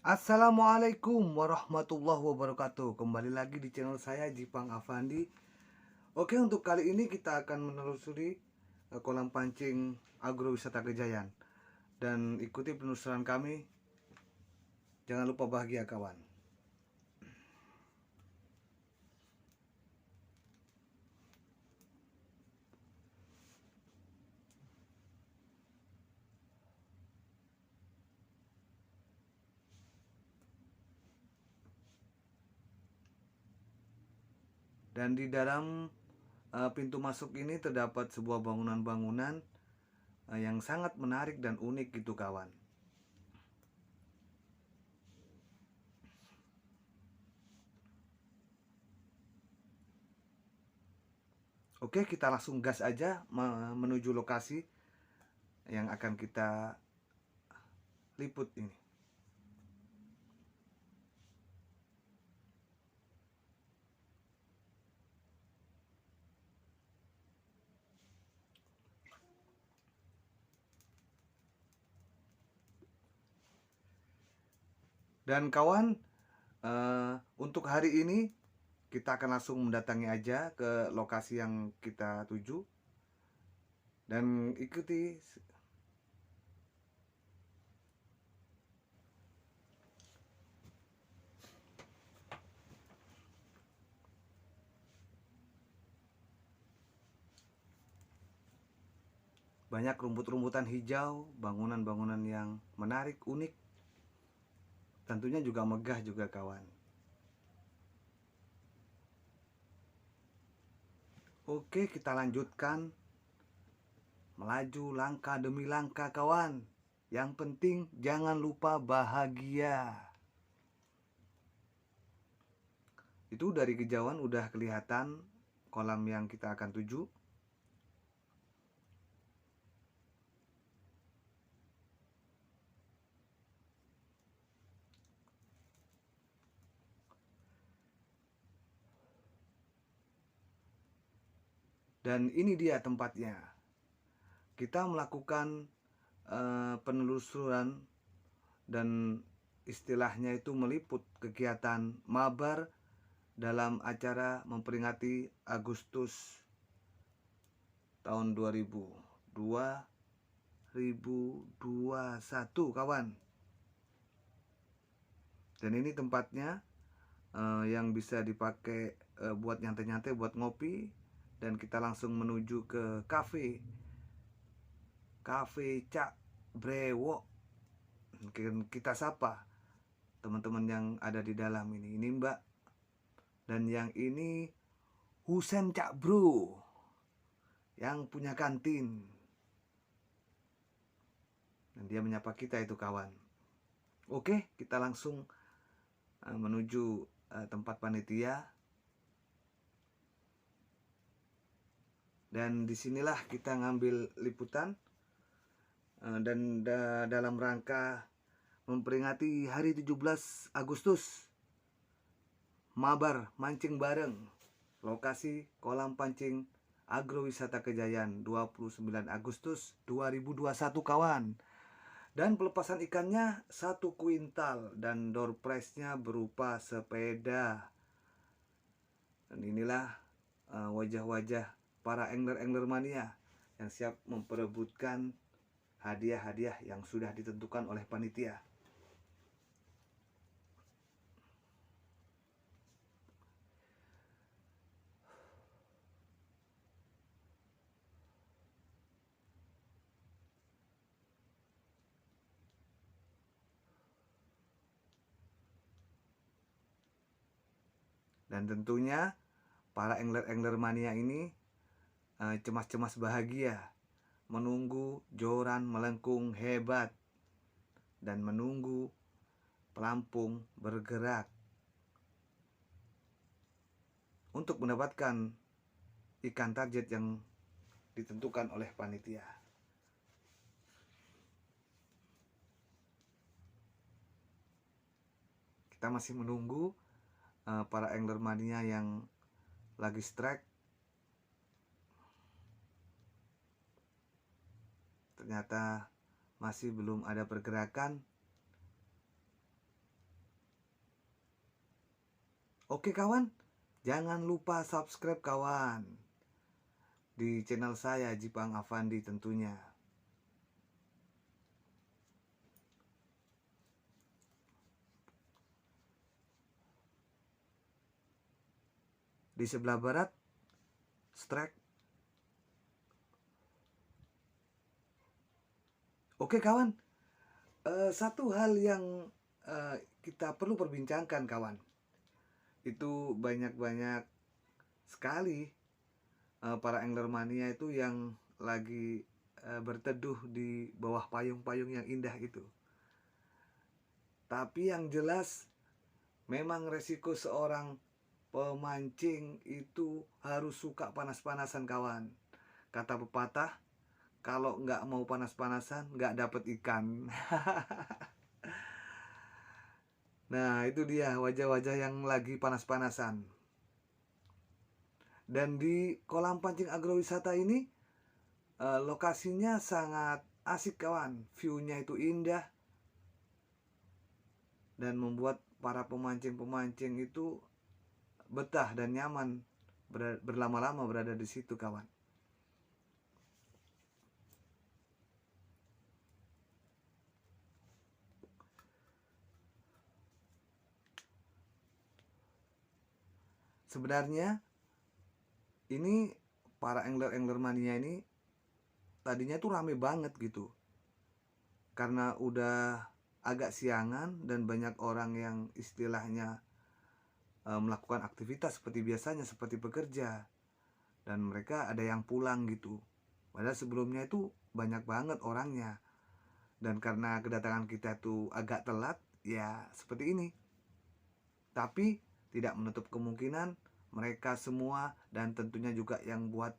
Assalamualaikum warahmatullahi wabarakatuh. Kembali lagi di channel saya Jipang Afandi. Oke, untuk kali ini kita akan menelusuri kolam pancing agrowisata Gejayan. Dan ikuti penelusuran kami. Jangan lupa bahagia kawan. Dan di dalam pintu masuk ini terdapat sebuah bangunan-bangunan yang sangat menarik dan unik gitu kawan. Oke, kita langsung gas aja menuju lokasi yang akan kita liput ini. Dan kawan, untuk hari ini kita akan langsung mendatangi aja ke lokasi yang kita tuju dan ikuti. Banyak rumput-rumputan hijau, bangunan-bangunan yang menarik, unik, tentunya juga megah juga kawan. Oke, kita lanjutkan melaju langkah demi langkah kawan. Yang penting jangan lupa bahagia. Itu dari kejauhan udah kelihatan kolam yang kita akan tuju. Dan ini dia tempatnya. Kita melakukan penelusuran dan istilahnya itu meliput kegiatan mabar dalam acara memperingati Agustus tahun 2021 kawan. Dan ini tempatnya yang bisa dipakai buat nyantai-nyantai, buat ngopi. Dan kita langsung menuju ke cafe Cak Brewo. Kita sapa teman-teman yang ada di dalam ini. Ini Mbak, dan yang ini Husen Cak Bro yang punya kantin. Dan dia menyapa kita itu kawan. Oke, kita langsung menuju tempat panitia. Dan disinilah kita ngambil liputan dan dalam rangka memperingati hari 17 Agustus mabar mancing bareng, lokasi kolam pancing agrowisata Gejayan 29 Agustus 2021 kawan. Dan pelepasan ikannya 1 kuintal dan door prize-nya berupa sepeda. Dan inilah wajah-wajah para angler-angler mania yang siap memperebutkan hadiah-hadiah yang sudah ditentukan oleh panitia. Dan tentunya para angler-angler mania ini cemas-cemas bahagia menunggu joran melengkung hebat dan menunggu pelampung bergerak untuk mendapatkan ikan target yang ditentukan oleh panitia. Kita masih menunggu para angler mania yang lagi strike. Ternyata masih belum ada pergerakan. Oke kawan, jangan lupa subscribe kawan di channel saya Jipang Afandi tentunya. Di sebelah barat strike. Oke kawan, satu hal yang kita perlu perbincangkan kawan, itu banyak sekali para angler mania itu yang lagi berteduh di bawah payung-payung yang indah itu. Tapi yang jelas memang resiko seorang pemancing itu harus suka panas-panasan kawan. Kata pepatah, kalau nggak mau panas-panasan nggak dapet ikan. Nah itu dia wajah-wajah yang lagi panas-panasan. Dan di kolam pancing agrowisata ini lokasinya sangat asik kawan. View-nya itu indah dan membuat para pemancing-pemancing itu betah dan nyaman berlama-lama berada di situ kawan. Sebenarnya ini para angler mania ini tadinya tuh rame banget gitu. Karena udah agak siangan dan banyak orang yang istilahnya melakukan aktivitas seperti biasanya, seperti bekerja, dan mereka ada yang pulang gitu. Padahal sebelumnya itu banyak banget orangnya. Dan karena kedatangan kita tuh agak telat, ya seperti ini. Tapi tidak menutup kemungkinan mereka semua dan tentunya juga yang buat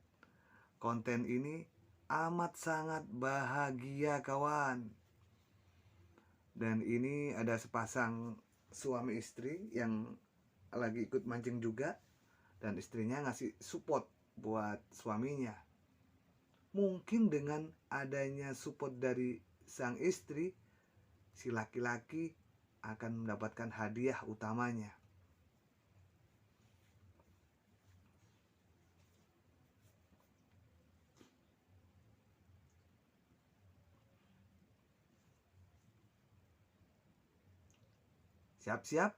konten ini amat sangat bahagia kawan. Dan ini ada sepasang suami istri yang lagi ikut mancing juga, dan istrinya ngasih support buat suaminya. Mungkin dengan adanya support dari sang istri, si laki-laki akan mendapatkan hadiah utamanya. Siap-siap.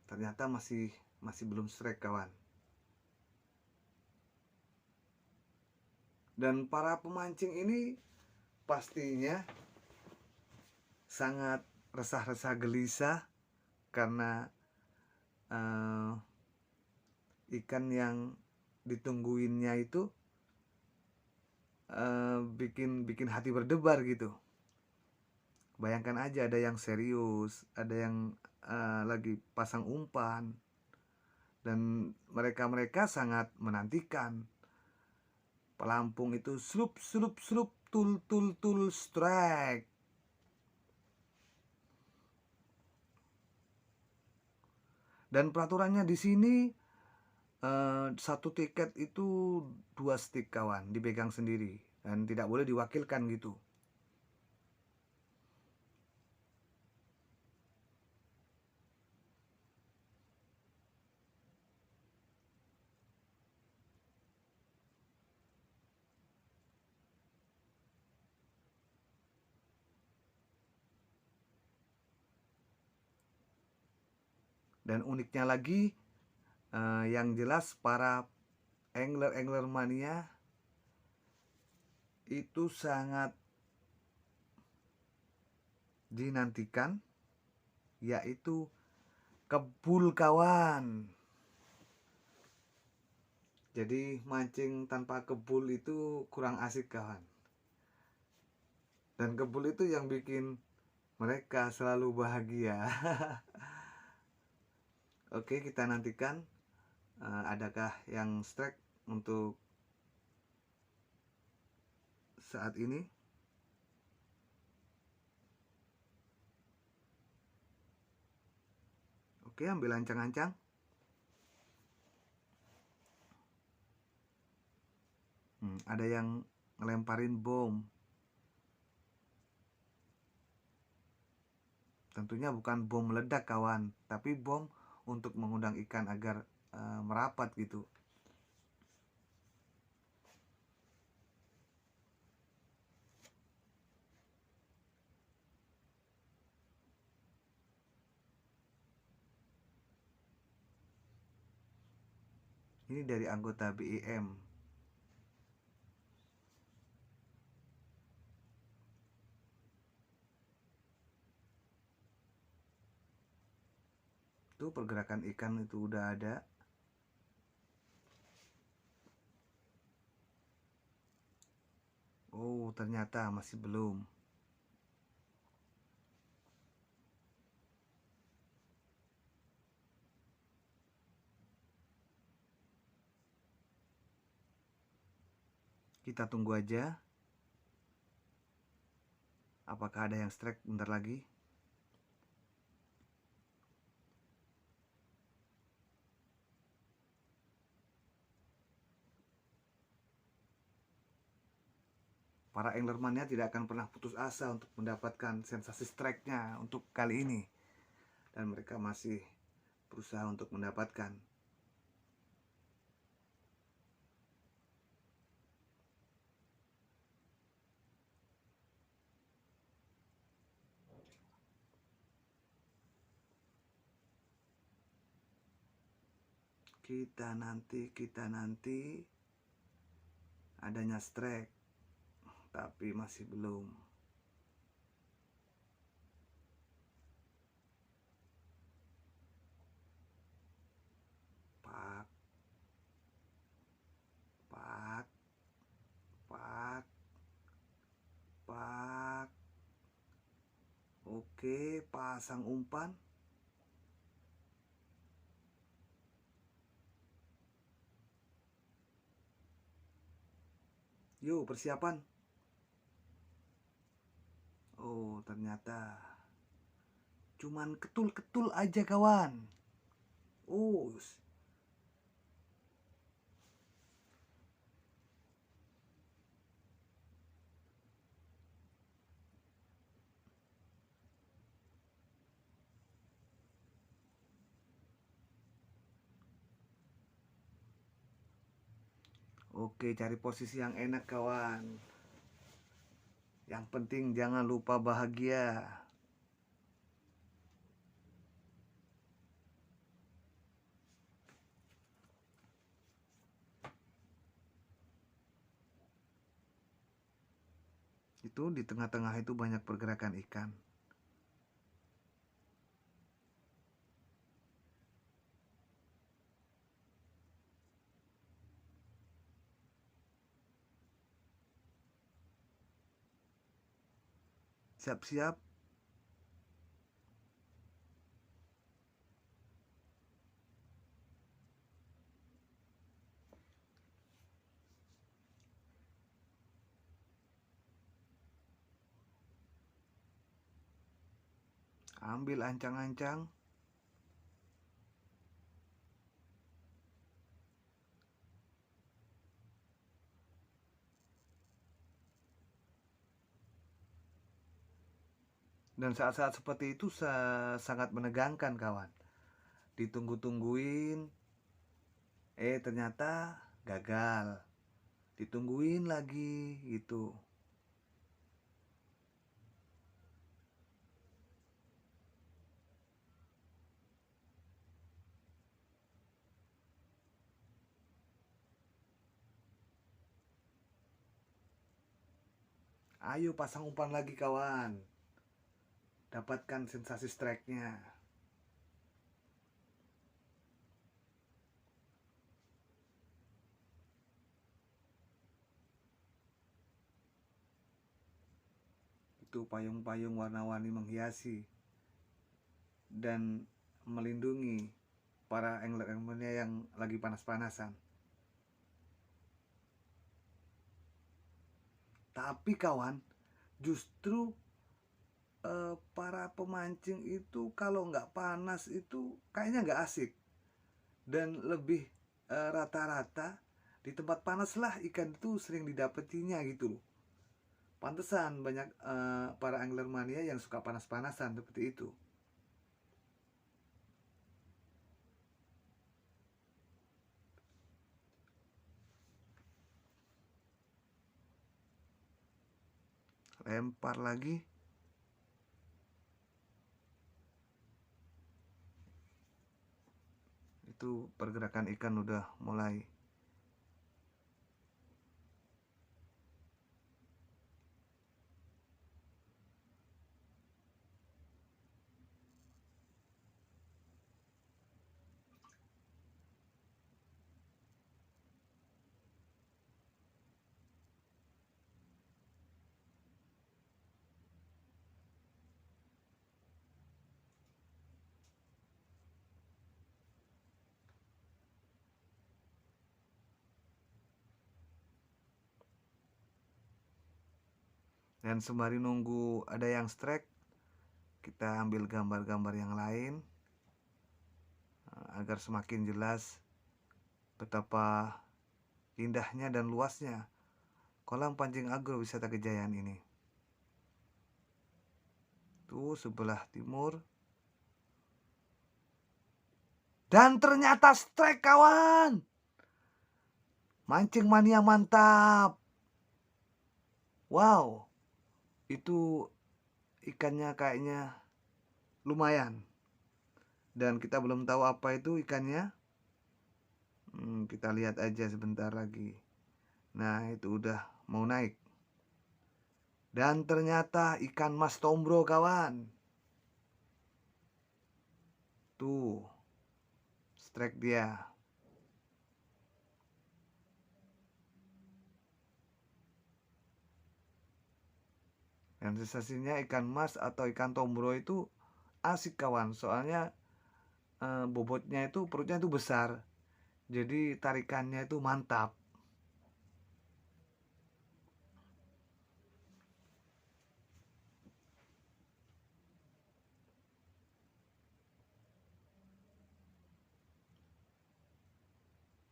Ternyata masih belum strike kawan. Dan para pemancing ini pastinya sangat resah-resah gelisah karena ikan yang ditungguinnya itu bikin hati berdebar gitu. Bayangkan aja, ada yang serius, ada yang lagi pasang umpan, dan mereka sangat menantikan pelampung itu slup slup slup tul tul tul strike. Dan peraturannya di sini satu tiket itu 2 stick kawan, dipegang sendiri dan tidak boleh diwakilkan gitu. Dan uniknya lagi, yang jelas para angler mania itu sangat dinantikan, yaitu kebul kawan. Jadi mancing tanpa kebul itu kurang asik kawan. Dan kebul itu yang bikin mereka selalu bahagia. Oke, kita nantikan adakah yang strike untuk saat ini. Oke, ambil ancang-ancang. Ada yang ngelemparin bom. Tentunya bukan bom meledak kawan, tapi bom untuk mengundang ikan agar merapat gitu. Ini dari anggota BIM. Tuh pergerakan ikan itu udah ada. Oh, ternyata masih belum. Kita tunggu aja. Apakah ada yang strike bentar lagi? Para anglerman-nya tidak akan pernah putus asa untuk mendapatkan sensasi strike-nya untuk kali ini. Dan mereka masih berusaha untuk mendapatkan. Kita nanti adanya strike, tapi masih belum. Pak, pak, pak, pak. Oke, pasang umpan. Yuk, persiapan. Oh, ternyata cuman ketul-ketul aja kawan. Oh, oke, cari posisi yang enak kawan. Yang penting jangan lupa bahagia. Itu di tengah-tengah itu banyak pergerakan ikan. Siap-siap. Ambil ancang-ancang. Dan saat-saat seperti itu sangat menegangkan kawan. Ditunggu-tungguin, ternyata gagal. Ditungguin lagi gitu. Ayo pasang umpan lagi kawan. Dapatkan sensasi strike-nya. Itu payung-payung warna-warni menghiasi dan melindungi para angler-anglernya yang lagi panas-panasan. Tapi kawan, justru para pemancing itu kalau nggak panas itu kayaknya nggak asik. Dan lebih rata-rata di tempat panas lah ikan itu sering didapetinya gitu loh. Pantesan banyak para angler mania yang suka panas-panasan seperti itu. Lempar lagi. Itu pergerakan ikan udah mulai. Dan sembari nunggu ada yang strike, kita ambil gambar-gambar yang lain agar semakin jelas betapa indahnya dan luasnya kolam pancing agrowisata Kejayaan ini. Tuh sebelah timur. Dan ternyata strike, kawan. Mancing mania mantap. Wow. Itu ikannya kayaknya lumayan. Dan kita belum tahu apa itu ikannya. Kita lihat aja sebentar lagi. Nah, itu udah mau naik. Dan ternyata ikan mas tombro, kawan. Tuh. Strike dia. Dan sensasinya ikan mas atau ikan tombro itu asik, kawan. Soalnya bobotnya itu, perutnya itu besar. Jadi tarikannya itu mantap.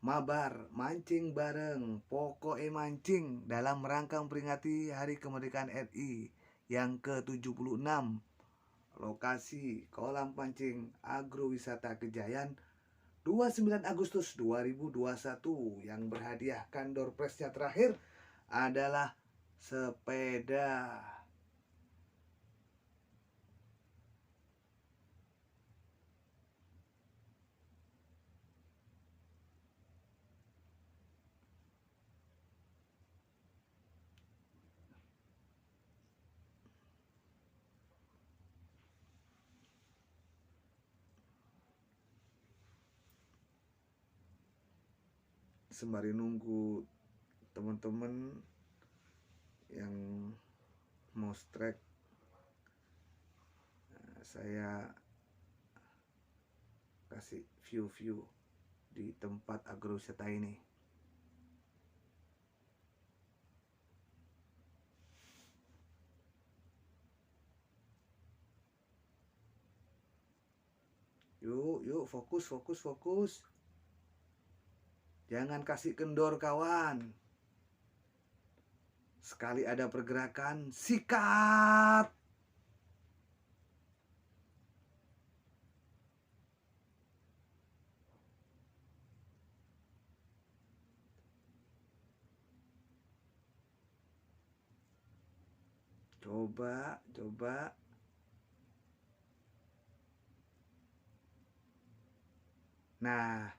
Mabar, mancing bareng, pokoknya mancing dalam rangka memperingati Hari Kemerdekaan RI yang ke-76. Lokasi kolam pancing agrowisata Kejayaan 29 Agustus 2021 yang berhadiahkan door prize-nya terakhir adalah sepeda. Sembari nunggu teman-teman yang mau strike, saya kasih view-view di tempat agrowisata ini. Yuk, fokus. Jangan kasih kendor, kawan. Sekali ada pergerakan, sikat. Coba. Nah,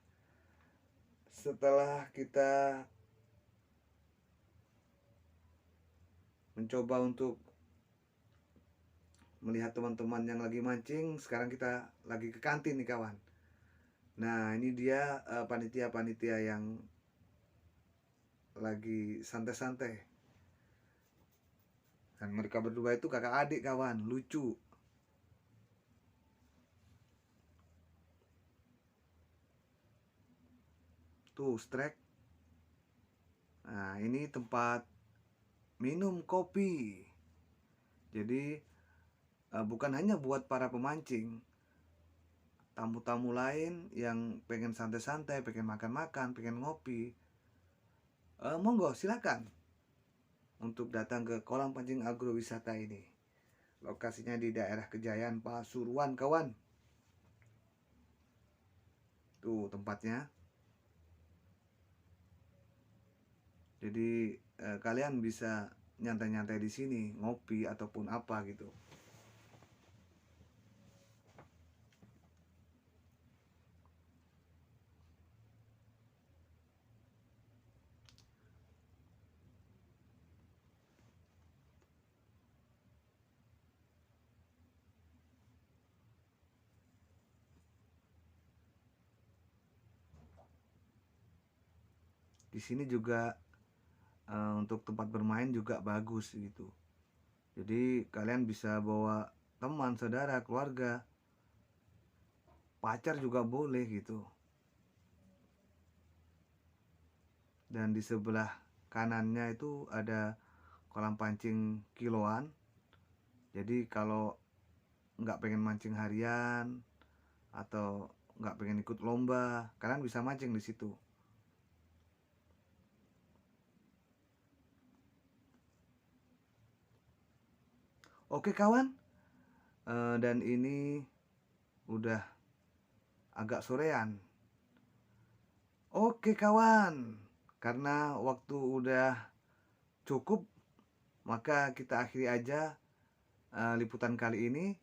setelah kita mencoba untuk melihat teman-teman yang lagi mancing, sekarang kita lagi ke kantin nih, kawan. Nah, ini dia panitia-panitia yang lagi santai-santai. Dan mereka berdua itu kakak adik, kawan, lucu. Tuh, strike. Nah, ini tempat minum kopi. Jadi bukan hanya buat para pemancing, tamu-tamu lain yang pengen santai-santai, pengen makan-makan, pengen ngopi, monggo silakan untuk datang ke kolam pancing agrowisata ini. Lokasinya di daerah Kejayan, Pasuruan, kawan. Tuh tempatnya. Jadi kalian bisa nyantai-nyantai di sini, ngopi ataupun apa gitu. Di sini juga untuk tempat bermain juga bagus gitu. Jadi kalian bisa bawa teman, saudara, keluarga, pacar juga boleh gitu. Dan di sebelah kanannya itu ada kolam pancing kiloan. Jadi kalau nggak pengen mancing harian atau nggak pengen ikut lomba, kalian bisa mancing di situ. Oke kawan, dan ini udah agak sorean. Oke kawan, karena waktu udah cukup, maka kita akhiri aja liputan kali ini.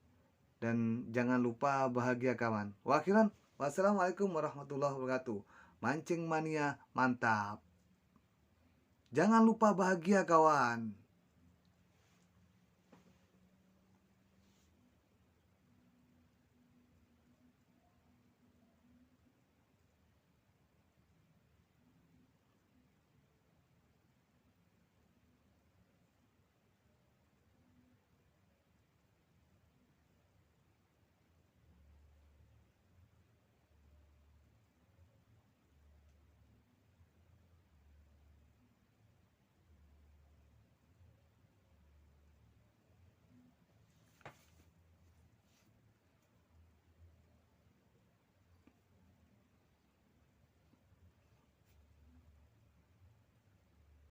Dan jangan lupa bahagia kawan. Wakhiran, wassalamualaikum warahmatullahi wabarakatuh. Mancing mania mantap. Jangan lupa bahagia kawan.